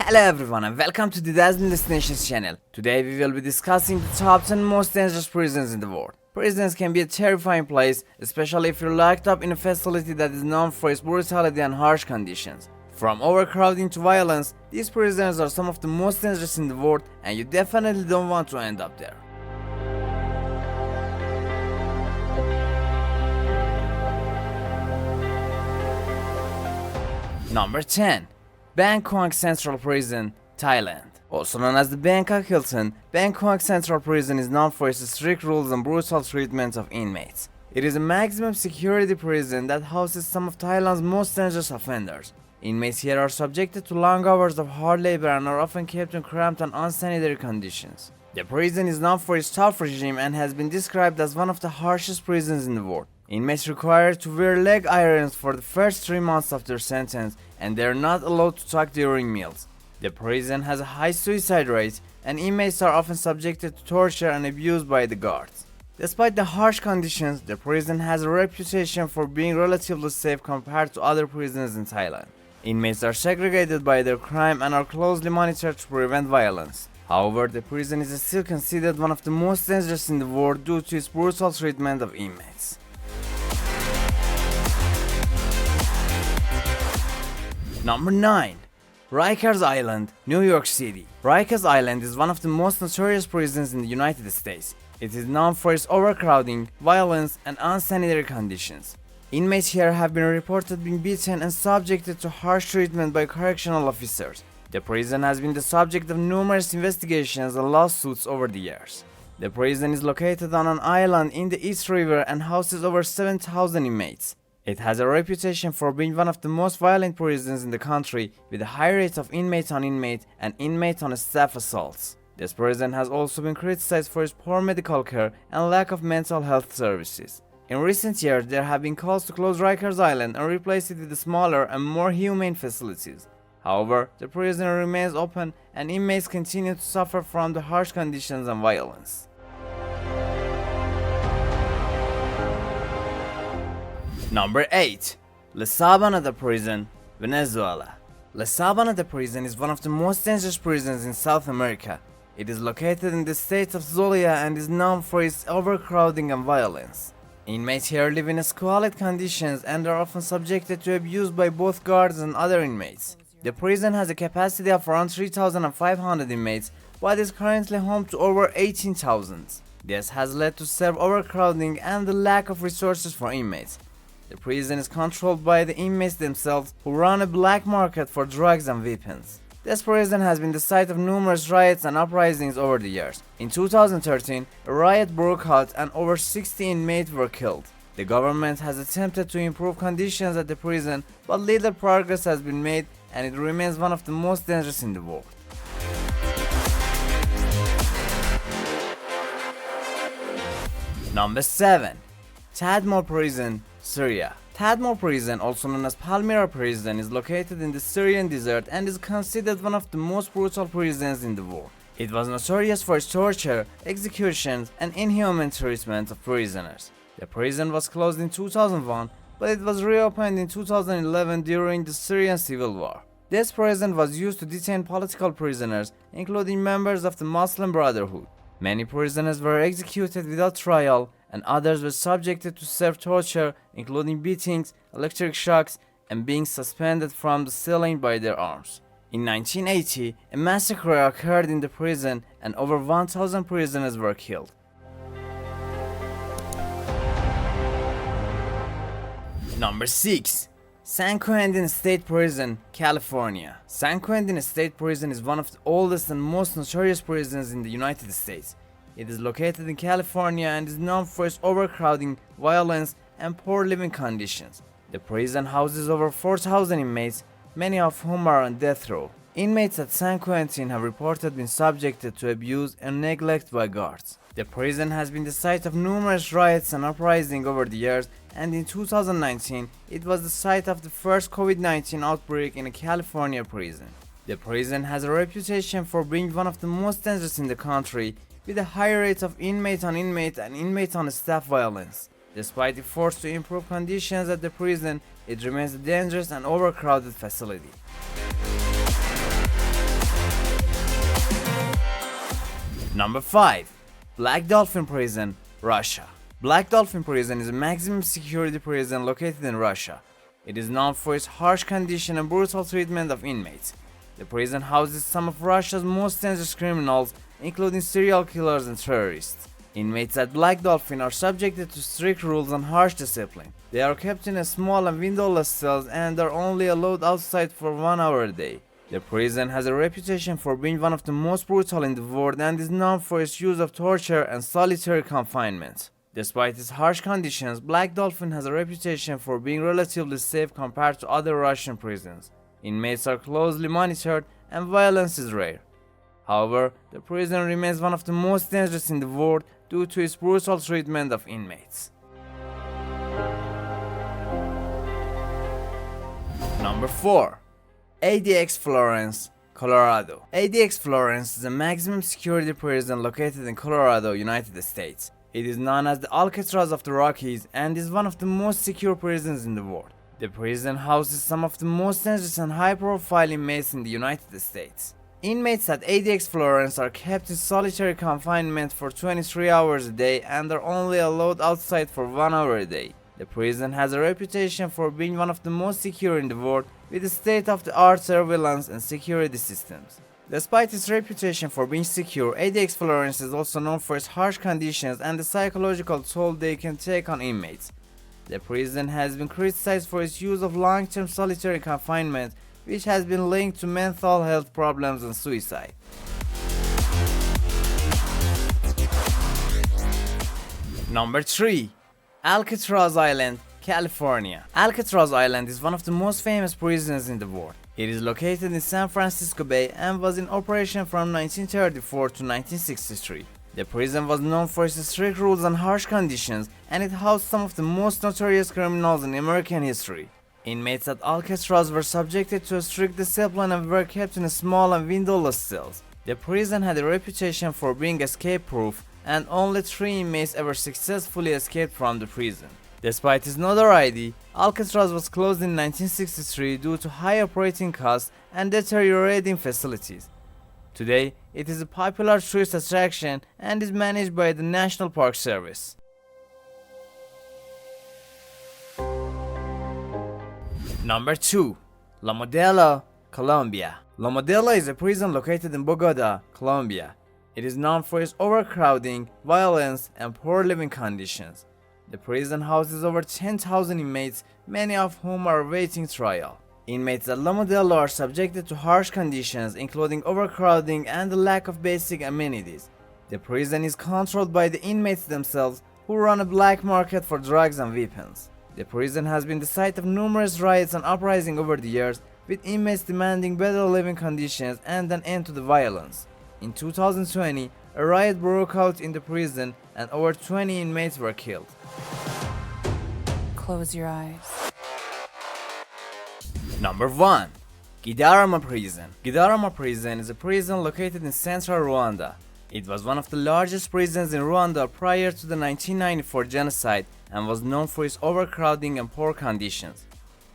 Hello everyone and welcome to the Dazzling Destinations channel. Today we will be discussing the top 10 most dangerous prisons in the world. Prisons can be a terrifying place, especially if you're locked up in a facility that is known for its brutality and harsh conditions. From overcrowding to violence, these prisons are some of the most dangerous in the world and you definitely don't want to end up there. Number 10. Bangkok Central Prison, Thailand. Also known as the Bangkok Hilton, Bangkok Central Prison is known for its strict rules and brutal treatment of inmates. It is a maximum security prison that houses some of Thailand's most dangerous offenders. Inmates here are subjected to long hours of hard labor and are often kept in cramped and unsanitary conditions. The prison is known for its tough regime and has been described as one of the harshest prisons in the world. Inmates required to wear leg irons for the first 3 months of their sentence, and they are not allowed to talk during meals. The prison has a high suicide rate, and inmates are often subjected to torture and abuse by the guards. Despite the harsh conditions, the prison has a reputation for being relatively safe compared to other prisons in Thailand. Inmates are segregated by their crime and are closely monitored to prevent violence. However, the prison is still considered one of the most dangerous in the world due to its brutal treatment of inmates. Number 9. Rikers Island, New York City. Rikers Island is one of the most notorious prisons in the United States. It is known for its overcrowding, violence, and unsanitary conditions. Inmates here have been reported being beaten and subjected to harsh treatment by correctional officers. The prison has been the subject of numerous investigations and lawsuits over the years. The prison is located on an island in the East River and houses over 7,000 inmates. It has a reputation for being one of the most violent prisons in the country, with a high rate of inmate on inmate and inmate on staff assaults. This prison has also been criticized for its poor medical care and lack of mental health services. In recent years, there have been calls to close Rikers Island and replace it with smaller and more humane facilities. However, the prison remains open and inmates continue to suffer from the harsh conditions and violence. Number 8. La Sabana Prison, Venezuela. La Sabana Prison is one of the most dangerous prisons in South America. It is located in the state of Zulia and is known for its overcrowding and violence. Inmates here live in squalid conditions and are often subjected to abuse by both guards and other inmates. The prison has a capacity of around 3,500 inmates, but is currently home to over 18,000. This has led to severe overcrowding and the lack of resources for inmates. The prison is controlled by the inmates themselves, who run a black market for drugs and weapons. This prison has been the site of numerous riots and uprisings over the years. In 2013, a riot broke out and over 60 inmates were killed. The government has attempted to improve conditions at the prison, but little progress has been made and it remains one of the most dangerous in the world. Number 7. Tadmor Prison, Syria. Tadmor Prison, also known as Palmyra Prison, is located in the Syrian desert and is considered one of the most brutal prisons in the world. It was notorious for its torture, executions, and inhuman treatment of prisoners. The prison was closed in 2001, but it was reopened in 2011 during the Syrian civil war. This prison was used to detain political prisoners, including members of the Muslim Brotherhood. Many prisoners were executed without trial, and others were subjected to severe torture, including beatings, electric shocks, and being suspended from the ceiling by their arms. In 1980, a massacre occurred in the prison and over 1,000 prisoners were killed. Number 6. San Quentin State Prison, California. San Quentin State Prison is one of the oldest and most notorious prisons in the United States. It is located in California and is known for its overcrowding, violence, and poor living conditions. The prison houses over 4,000 inmates, many of whom are on death row. Inmates at San Quentin have reported being subjected to abuse and neglect by guards. The prison has been the site of numerous riots and uprisings over the years, and in 2019, it was the site of the first COVID-19 outbreak in a California prison. The prison has a reputation for being one of the most dangerous in the country, with a high rate of inmate on inmate and inmate on staff violence. Despite efforts to improve conditions at the prison, it remains a dangerous and overcrowded facility. Number 5. Black Dolphin Prison, Russia. Black Dolphin Prison is a maximum security prison located in Russia. It is known for its harsh condition and brutal treatment of inmates. The prison houses some of Russia's most dangerous criminals, including serial killers and terrorists. Inmates at Black Dolphin are subjected to strict rules and harsh discipline. They are kept in a small and windowless cells and are only allowed outside for 1 hour a day. The prison has a reputation for being one of the most brutal in the world and is known for its use of torture and solitary confinement. Despite its harsh conditions, Black Dolphin has a reputation for being relatively safe compared to other Russian prisons. Inmates are closely monitored and violence is rare. However, the prison remains one of the most dangerous in the world due to its brutal treatment of inmates. Number 4. ADX Florence, Colorado. ADX Florence is a maximum security prison located in Colorado, United States. It is known as the Alcatraz of the Rockies and is one of the most secure prisons in the world. The prison houses some of the most dangerous and high-profile inmates in the United States. Inmates at ADX Florence are kept in solitary confinement for 23 hours a day and are only allowed outside for 1 hour a day. The prison has a reputation for being one of the most secure in the world, with state-of-the-art surveillance and security systems. Despite its reputation for being secure, ADX Florence is also known for its harsh conditions and the psychological toll they can take on inmates. The prison has been criticized for its use of long-term solitary confinement, which has been linked to mental health problems and suicide. Number 3. Alcatraz Island, California. Alcatraz Island is one of the most famous prisons in the world. It is located in San Francisco Bay and was in operation from 1934 to 1963. The prison was known for its strict rules and harsh conditions, and it housed some of the most notorious criminals in American history. Inmates at Alcatraz were subjected to a strict discipline and were kept in small and windowless cells. The prison had a reputation for being escape-proof, and only 3 inmates ever successfully escaped from the prison. Despite its notoriety, Alcatraz was closed in 1963 due to high operating costs and deteriorating facilities. Today, it is a popular tourist attraction and is managed by the National Park Service. Number 2. La Modelo, Colombia. La Modelo is a prison located in Bogota, Colombia. It is known for its overcrowding, violence, and poor living conditions. The prison houses over 10,000 inmates, many of whom are awaiting trial. Inmates at La Modelo are subjected to harsh conditions, including overcrowding and the lack of basic amenities. The prison is controlled by the inmates themselves, who run a black market for drugs and weapons. The prison has been the site of numerous riots and uprisings over the years, with inmates demanding better living conditions and an end to the violence. In 2020, a riot broke out in the prison and over 20 inmates were killed. Close your eyes. Number 1. Gitarama Prison. Gitarama Prison is a prison located in central Rwanda. It was one of the largest prisons in Rwanda prior to the 1994 genocide and was known for its overcrowding and poor conditions.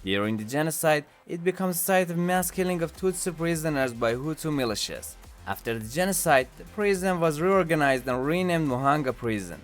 During the genocide, it became the site of mass killing of Tutsi prisoners by Hutu militias. After the genocide, the prison was reorganized and renamed Muhanga Prison.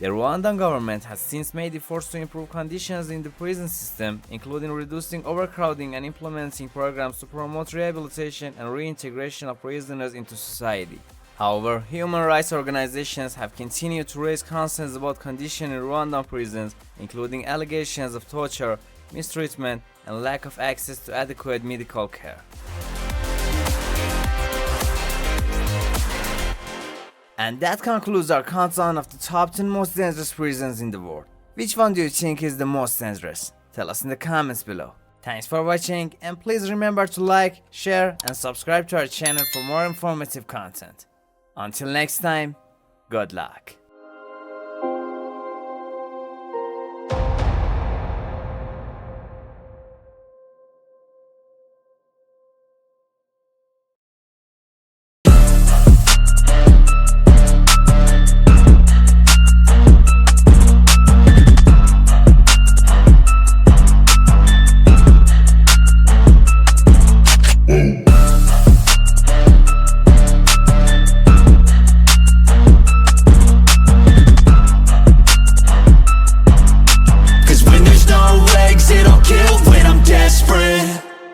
The Rwandan government has since made efforts to improve conditions in the prison system, including reducing overcrowding and implementing programs to promote rehabilitation and reintegration of prisoners into society. However, human rights organizations have continued to raise concerns about conditions in Rwandan prisons, including allegations of torture, mistreatment, and lack of access to adequate medical care. And that concludes our countdown of the top 10 most dangerous prisons in the world. Which one do you think is the most dangerous? Tell us in the comments below. Thanks for watching, and please remember to like, share, and subscribe to our channel for more informative content. Until next time, good luck.